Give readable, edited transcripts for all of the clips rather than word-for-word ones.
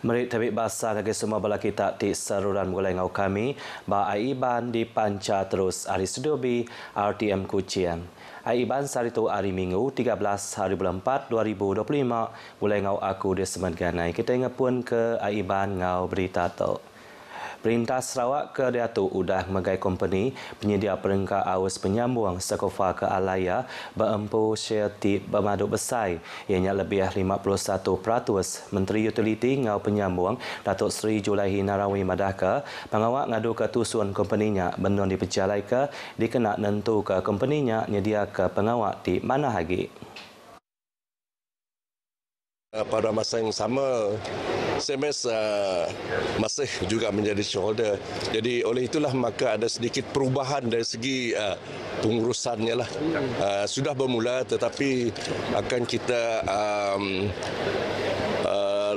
Merit tabik basah lagi semua bala kita di saluran mulai ngau kami ba aiban di panca terus hari Sedobi RTM Kuching. Aiban sari tu hari Minggu 13 hari bulan 4 2025 mulai ngau aku di semenganai. Kita ingat pun ke aiban ngau berita tu. Perintah Sarawak ke Datuk udah megai company penyedia perengkak awes penyambung Sakofa ke Alaya berempu share tip bermaduk besar ianya lebih 51%. Menteri Utiliti ngau penyambung Datuk Seri Julaihi Narawi Madaka pengawak ngadu ke tusuan company-nya benon diperjalai ke dikena nentu ke company-nya nyedia ke pengawak di mana lagi. Pada masa yang sama, CMS masih juga menjadi shareholder. Jadi oleh itulah maka ada sedikit perubahan dari segi pengurusannya lah. Sudah bermula tetapi akan kita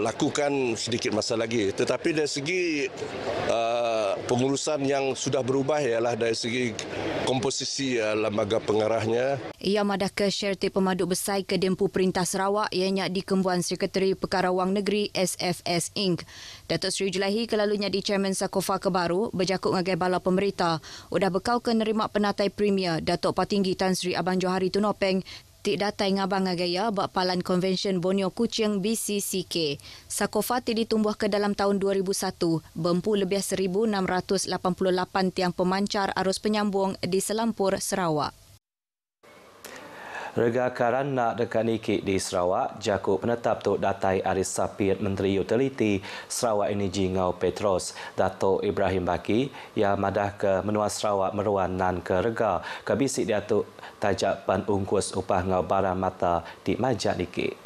lakukan sedikit masa lagi. Tetapi dari segi pengurusan yang sudah berubah ialah dari segi komposisi lembaga pengarahnya. Ia madah ke syarti pemaduk besar ke Dempu Perintah Sarawak ianya di Kembuan Sekretari Perkara Wang Negeri SFS Inc. Datuk Seri Julaihi kelalunya di Chairman Sakofa Kebaru berjakut ngagai bala pemerintah udah bekau ke nerima penatai Premier Datuk Patinggi Tan Sri Abang Johari Tunopeng tik datai ngabang ngagaya bak palan Konvensyen Borneo Kuching BCCK. Sakofa ditumbuh ke dalam tahun 2001, bempu lebih 1,688 tiang pemancar arus penyambung di Selampur, Sarawak. Rega karan nak dekat Nikik di Sarawak, jakut penetap Tok Datai Aris Sapit Menteri Utiliti Sarawak Energi Ngau Petros, Datuk Ibrahim Baki, yang madah ke menua Sarawak meruan nan ke rega ke bisik Datuk tajak pan ungkus upah ngau barang mata di Majak Nikik.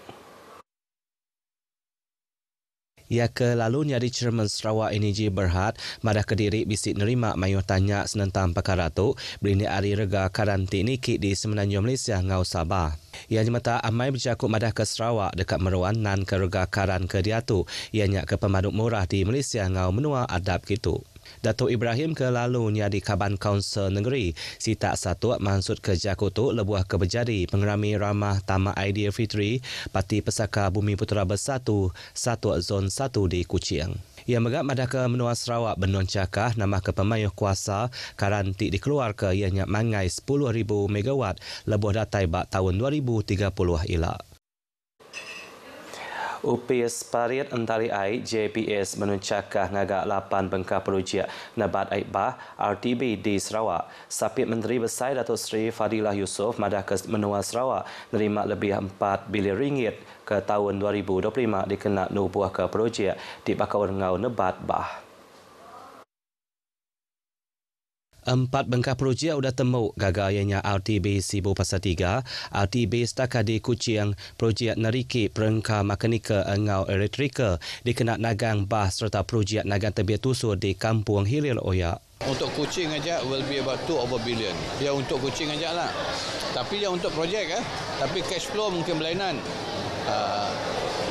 Ia ke lalunya di Chairman Sarawak Energi Berhad, madah Kediri bisik nerima mayuh tanya senentang perkara tu, berini ari rega karanti Nikik di Semenanjung Malaysia ngau Sabah. Ia nyemata amai berjakut madah ke Sarawak dekat Meruan nan ke rega karan ke dia tu, ianya ke pemaduk murah di Malaysia ngau menua adab gitu. Datuk Ibrahim ke lalunya di Kaban Kaunsil Negeri, si tak satu maksud ke jakut tu lebuah ke berjadi pengerami ramah Tamak Idea Fitri, Parti Pesaka Bumi Putera Bersatu, Satu Zon 1 di Kuching. Ia megap madah ke menua Sarawak benon cakah nama ke pemayuh kuasa karanti dikeluar ke ianya mangai 10,000 megawatt lebuh datai bak tahun 2030 ila. UPS Parit Antari Air JPS menuncakah ngagak 8 bengkah projek Nabat Aibah RTB di Sarawak. Sapit Menteri Besar Datuk Seri Fadilah Yusof madah ke menua Sarawak nerima lebih 4 bilion ringgit ke tahun 2025 dikena nubuah ke projek di Bakau Ngau Nabat Bah. 4 bengkah projek sudah temu gagal ianya RTB Sibu Pasar 3, RTB setakat di Kuching, projek Nariki Perengkah Mekanika Engau Elektrika dikena nagang bah serta projek nagang tebiat tusur di Kampung Hilil Oyak. Untuk Kuching aja will be about 2 over billion. Ya untuk Kuching aja lah. Tapi ya untuk projek tapi cash flow mungkin berlainan.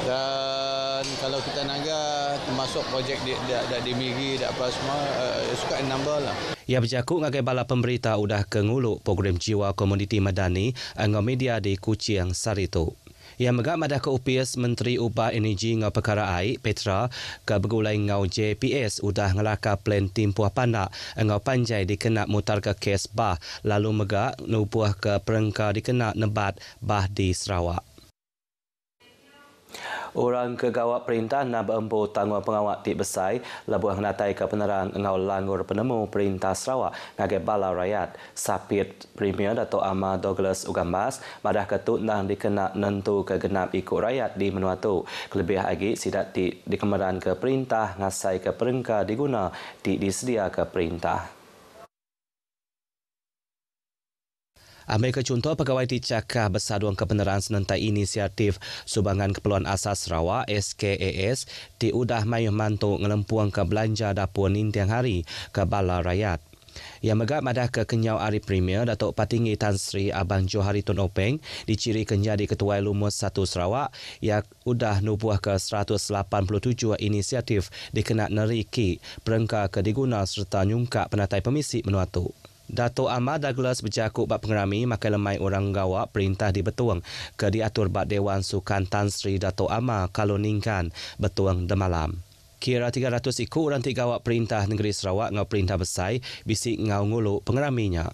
Dan kalau kita naga termasuk projek di Migi apa semua suka number lah. Ia berjakut ngagai bala pemberita udah ke nguluk program jiwa komuniti madani ngau media di Kuching Saritu. Ia megak madah ke UPS Menteri Ubah Energi ngau perkara air Petra ke bergulai ngau JPS udah ngelaka plan tim puah pandak ngau panjai dikena mutar ke kes bah lalu megak nubuah ke perengkah dikena nebat bah di Sarawak. Orang kegawat perintah nak berempu tanggung pengawat tik besar lebuah natai ke penerang ngau langgur penemu perintah Sarawak ngagai bala rakyat. Sapit Premier Datuk Ahmad Douglas Ugambas madah ketut nang dikena nentu ke genap ikut rakyat di menua tu. Kelebih lagi sidat di kemeran ke perintah ngasai ke perengkah diguna disedia ke perintah. Ambil ke contoh pegawai dicakah bersaduan kebenaran senentai inisiatif Sumbangan Keperluan Asas Sarawak SKAS diudah mayuh mantuk ngelempuang ke belanja dapur nintiang hari ke bala rakyat. Yang megap madah ke kenyau Ari Premier Datuk Patinggi Tan Sri Abang Johari Tunopeng diciri kenjadi Ketua Lumus 1 Sarawak yang udah nubuah ke 187 inisiatif dikena neriki perengkah ke diguna serta nyungkak penatai pemisi menua tu. Dato' Ahmad Douglas berjakut bak pengerami makai lemai orang gawak perintah di Betuang ke diatur bak Dewan Sukan Tan Sri Dato' Ahmad Kaloningkan Betuang Demalam. Kira 300 ikut orang gawak perintah negeri Sarawak ngau perintah besar bisik ngau nguluk pengeraminya.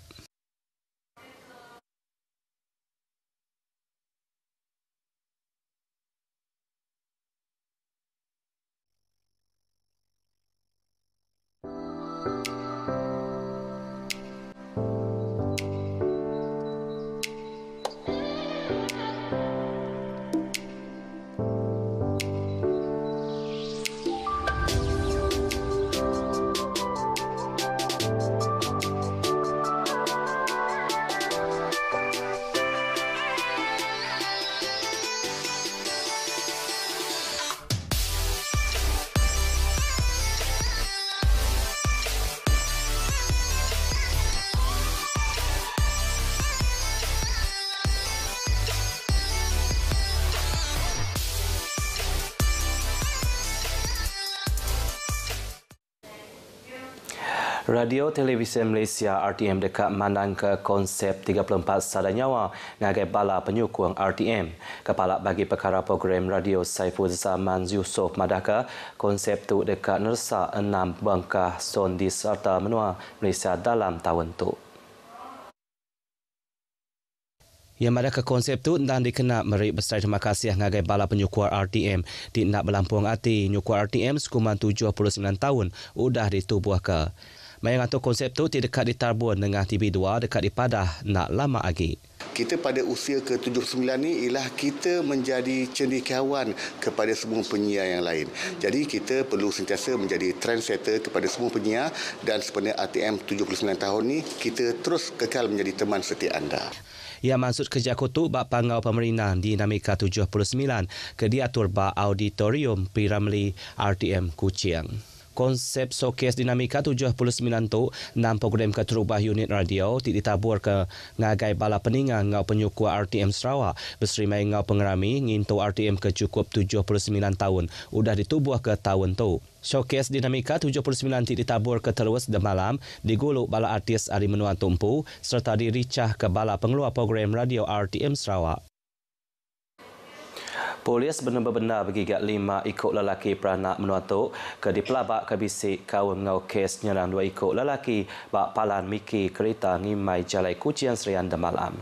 Radio Televisi Malaysia RTM dekat mandang ke konsep 34 sada nyawa ngagai bala penyukung RTM. Kepala bagi perkara program radio Saiful Zaman Yusof madaka konsep tu dekat nersa 6 bangkah zon di serta menua Malaysia dalam tahun tu. Yang mana ke konsep tu dan dikena merik besar terima kasih ngagai bala penyukur RTM di nak berlampuang hati nyukur RTM sekuman 79 tahun udah ditubuh ke. Mayang atau konsep tu dekat di Tarbun dengan TV2 dekat di Padah nak lama lagi. Kita pada usia ke-79 ni ialah kita menjadi cendekiawan kepada semua penyiar yang lain. Jadi kita perlu sentiasa menjadi trendsetter kepada semua penyiar dan sebenarnya RTM 79 tahun ni kita terus kekal menjadi teman setia anda. Yang maksud kerja kutu bak pangau pemerintah Dinamika 79 ke diatur bak auditorium Piramli RTM Kuching. Konsep showcase Dinamika 79 tu 6 program keterubah unit radio ditabur ke ngagai bala peningan ngau penyukua RTM Sarawak berseri mai ngau pengerami ngintu RTM ke cukup 79 tahun udah ditubuh ke tahun tu. Showcase Dinamika 79 ditabur ke terus de malam diguluk bala artis Ari Menua Tumpu serta diricah ke bala pengeluar program radio RTM Sarawak. Polis benar-benar bergigat 5 ikut lelaki peranak menuatuk ke dipelabak ke bisik kaum ngau kes nyerang 2 ikut lelaki bak palan miki kereta ngimai Jalai Kuching Serian Demalam.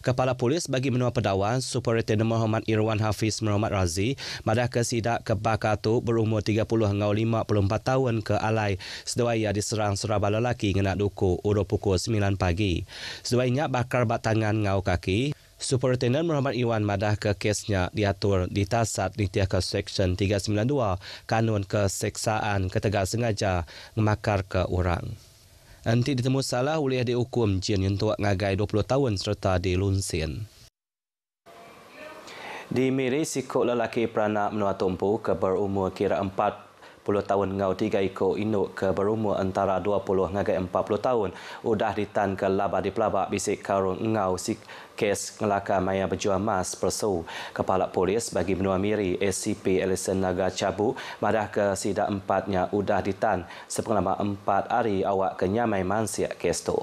Kepala Polis bagi menua Pedawan, Superintendent Muhammad Irwan Hafiz Muhammad Razi, madah ke sidak ke Bakatu berumur 30 hingga 54 tahun ke Alai, seduaya diserang serabal lelaki ngena duku urut pukul 9 pagi. Seduanya bakar bat tangan ngau kaki. Superintendent Muhammad Iwan madah ke kesnya diatur ditasat nitiah ke Seksyen 392 Kanun Keseksaan Ketegas Sengaja Ngemakar ke Orang. Nanti ditemu salah boleh dihukum jin untuk ngagai 20 tahun serta dilunsin. Di Miri, sikut lelaki peranak menua tumpu ke berumur kira 40 tahun ngau 3 ikut induk ke berumur antara 20 ngagai 40 tahun udah ditan ke laba di pelabak bisik karung ngau kes ngelaka maya berjuang mas persu. Kepala Polis bagi benua Miri SCP Alison Naga Cabu madah ke sidak 4-nya udah ditan sepengalaman 4 hari awak ke nyamai mansiak kes tu.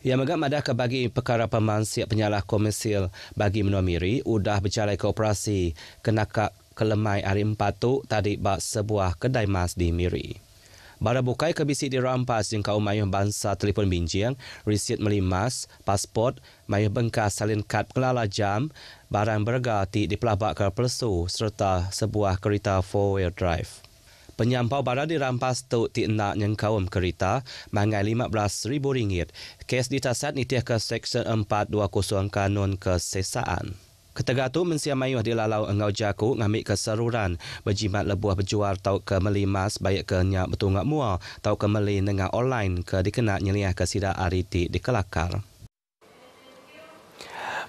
Yang megak madah ke bagi perkara pemansiak penyalah komersil bagi benua Miri udah berjalan ke operasi kenakak kelemai hari 4 tu tadi bak sebuah kedai mas di Miri. Barang bukai ke bisik dirampas yang kaum mayuh bangsa telefon binjing, resit melimas, pasport, mayuh bengkas salin kad pengelala jam, barang berharga di pelabak ke persu serta sebuah kereta 4-wheel drive. Penyampau barang dirampas tu nak yang kaum kereta mangai RM15,000. Kes ditasat nitiah ke Seksyen 420 Kanun Kesesaan. Ketika tu mensia mayuh dilalau engau jaku ngambil keseruran berjimat lebuah berjual tau ke melimas baik ke nyak betul ngak mua tau ke meli nengah online ke dikena nyeliah ke sidak ariti di Kelakar.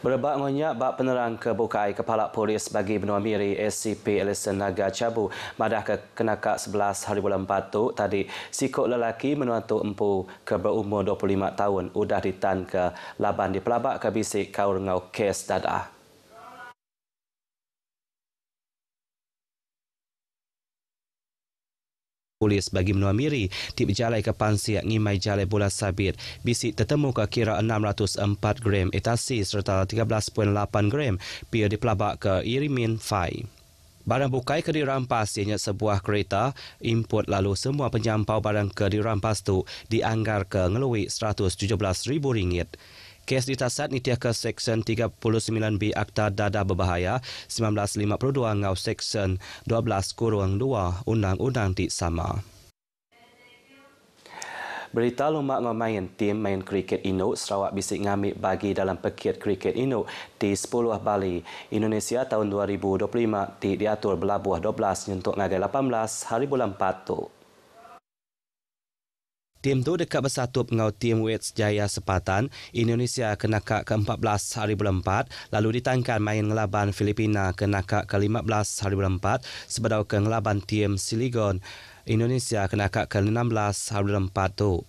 Berebak ngonyak bak penerang kebukai Kepala Polis bagi benua Miri SCP Alison Naga Cabu madah ke kenakak 11 hari bulan 4 tu tadi sikut lelaki menuantuk empu ke berumur 25 tahun udah ditan ke laban di pelabak ke bisik kaur ngau kes dadah. Polis bagi menua miri di berjalai ke Pansiak ngimai jalai bola sabit. Bisik tertemu ke kira 604 gram etasi serta 13.8 gram pia dipelabak ke Irimin Fai. Barang bukai ke dirampas ianya sebuah kereta import lalu semua penyampau barang ke dirampas tu dianggar ke ngelui RM117,000. Kes ditasat nitiah ke Seksyen 39B Akta Dadah Berbahaya 1952 ngau Seksyen 12-2 Undang-Undang Di Sama. Berita lumak ngemain tim main kriket Induk Sarawak bisik ngambil bagi dalam pekit kriket Induk di 10 Bali. Indonesia tahun 2025 diatur berlabuh 12 untuk ngagai 18 hari bulan 4 tu. Tim tu dekat bersatu pengau tim West Jaya Sepatan. Indonesia ke nakak ke-14 hari bulan 4, lalu ditangkan main ngelaban Filipina ke nakak ke-15 hari bulan 4, sebadau ke ngelaban tim Siligon. Indonesia ke nakak ke-16 hari bulan 4 tu.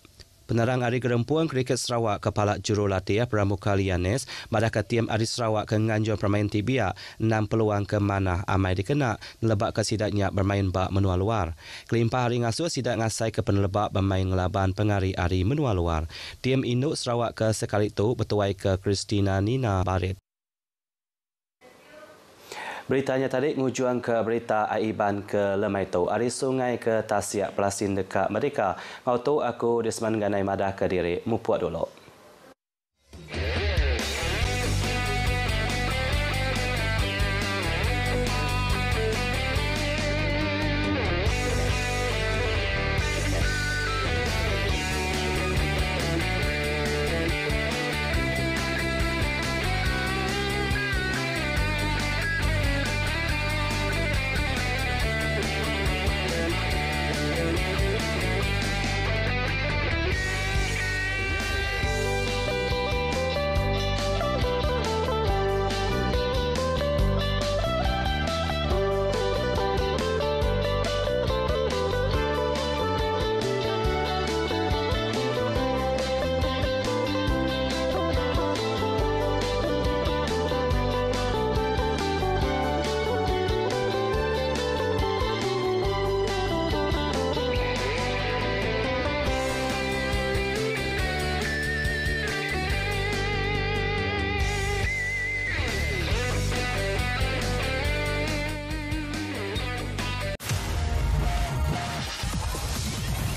Penerang Ari Gerempuan Kriket Sarawak Kepala Jurulatih Pramuka Lianes madakah tim Ari Sarawak ke nganjur permain tibia 6 peluang ke mana amai dikena nelebak ke sidaknya bermain bak menua luar. Kelimpah hari ngasuh sidak ngasai ke penelebak bermain ngelaban pengari Ari menua luar. Tim Induk Sarawak ke sekali itu bertuai ke Christina Nina Barit. Beritanya tadi ngujuan ke berita Aiban ke Lemaitu. Ari sungai ke Tasiak Pelasin dekat Merdeka. Ngau tu aku Desman Ganai Madah ke diri. Mupuat dulu.